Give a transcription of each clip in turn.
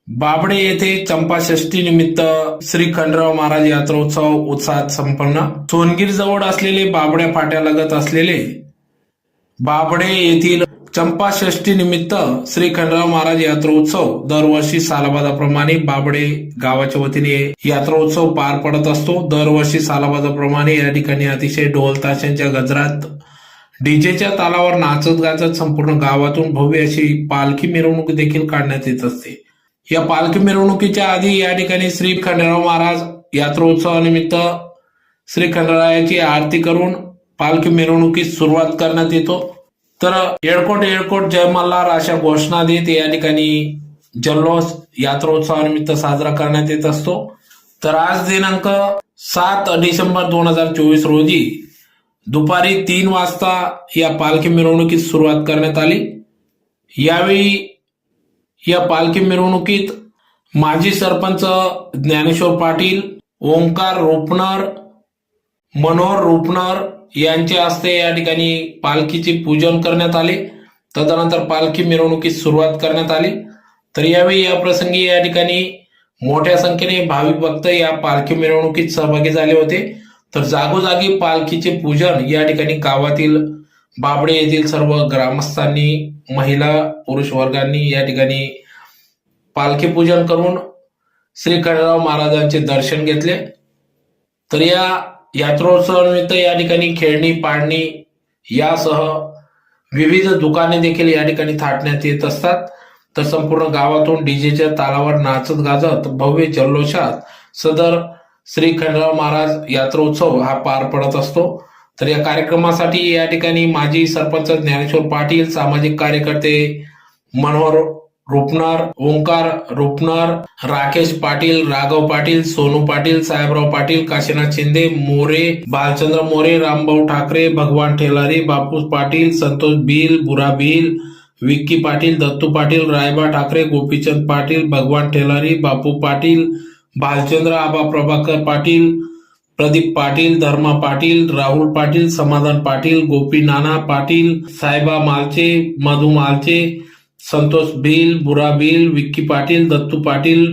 बाबडे येथे चंपाषष्ठी निमित्त श्री खंडराव महाराज यात्रोत्सव उत्साहात संपन्न. सोनगीर जवळ असलेले बाबड्या फाट्यालगत असलेले बाबडे येथील चंपाषष्ठी निमित्त श्री खंडराव महाराज यात्रोत्सव दरवर्षी सालाबादाप्रमाणे बाबडे गावाच्या वतीने यात्रोत्सव पार पडत असतो. दरवर्षी सालाबादाप्रमाणे या ठिकाणी अतिशय ढोल ताशांच्या गजरात डीजेच्या तालावर नाचत गाजत संपूर्ण गावातून भव्य अशी पालखी मिरवणूक देखील काढण्यात येत असते. या पालखी मिरवणुकीच्या आधी या ठिकाणी श्री खंडराव महाराज यात्रोत्सवानिमित्त श्री खंडरायाची आरती करून पालखी मिरवणुकीस सुरुवात करण्यात येतो. तर येळकोट येळकोट जय मल्हार अशा घोषणा देत या ठिकाणी जल्लोष यात्रोत्सवानिमित्त साजरा करण्यात येत असतो. तर आज दिनांक 7 डिसेंबर 2024 रोजी दुपारी 3 वाजता या पालखी मिरवणुकीस सुरुवात करण्यात आली. यावेळी या पालखी मिरवणुकीत माजी सरपंच ज्ञानेश्वर पाटील, ओंकार रुपनर, मनोहर रुपनर यांच्या हस्ते या ठिकाणी पालखीचे पूजन करण्यात आले. तदनंतर पालखी मिरवणुकीस सुरुवात करण्यात आली. तर यावेळी या प्रसंगी या ठिकाणी मोठ्या संख्येने भाविक भक्त या पालखी मिरवणुकीत सहभागी झाले होते. तर जागोजागी पालखीचे पूजन या ठिकाणी गावातील बाबडे येथील सर्व ग्रामस्थांनी, महिला पुरुष वर्गांनी या ठिकाणी पालखी पूजन करून श्री खंडराव महाराजांचे दर्शन घेतले. तर या यात्रोत्सवानिमित्त या ठिकाणी खेळणी, पाळणी यासह विविध दुकाने देखील या ठिकाणी थाटण्यात येत असतात. तर संपूर्ण गावातून डीजेच्या तालावर नाचत गाजत भव्य जल्लोषात सदर श्री खंडराव महाराज यात्रोत्सव हा पार पडत असतो. तर या कार्यक्रमासाठी या ठिकाणी माजी सरपंच ज्ञानेश्वर पाटील, सामाजिक कार्यकर्ते मनोहर रुपनर, ओंकार रुपनर, राकेश पाटील, राघव पाटील, सोनू पाटील, साहेबराव पाटील, काशीनाथ शिंदे, मोरे, भालचंद्र मोरे, रामभाऊ ठाकरे, भगवान ठेलारी, बापू पाटील, संतोष भिल, बुरा भिल, विक्की पाटील, दत्तू पाटील, रायबा ठाकरे, गोपीचंद पाटील, भगवान ठेलारी, बापू पाटील, भालचंद्र, आबा प्रभाकर पाटील, प्रदीप पाटील, धर्मा पाटील, राहुल पाटील, समाधान पाटील, गोपी नाना पाटील, साहेबा मालचे, मधु मालचे, संतोष भिल, बुरा भिल, विक्की पाटील, दत्तू पाटील,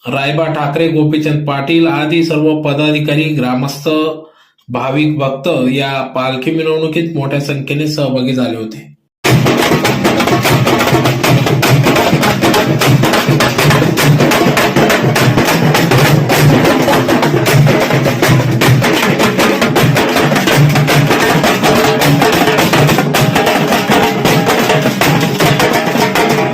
रायबा ठाकरे, गोपीचंद पाटील आदी सर्व पदाधिकारी, ग्रामस्थ, भाविक भक्त या पालखी मिरवणुकीत मोठ्या संख्येने सहभागी झाले होते.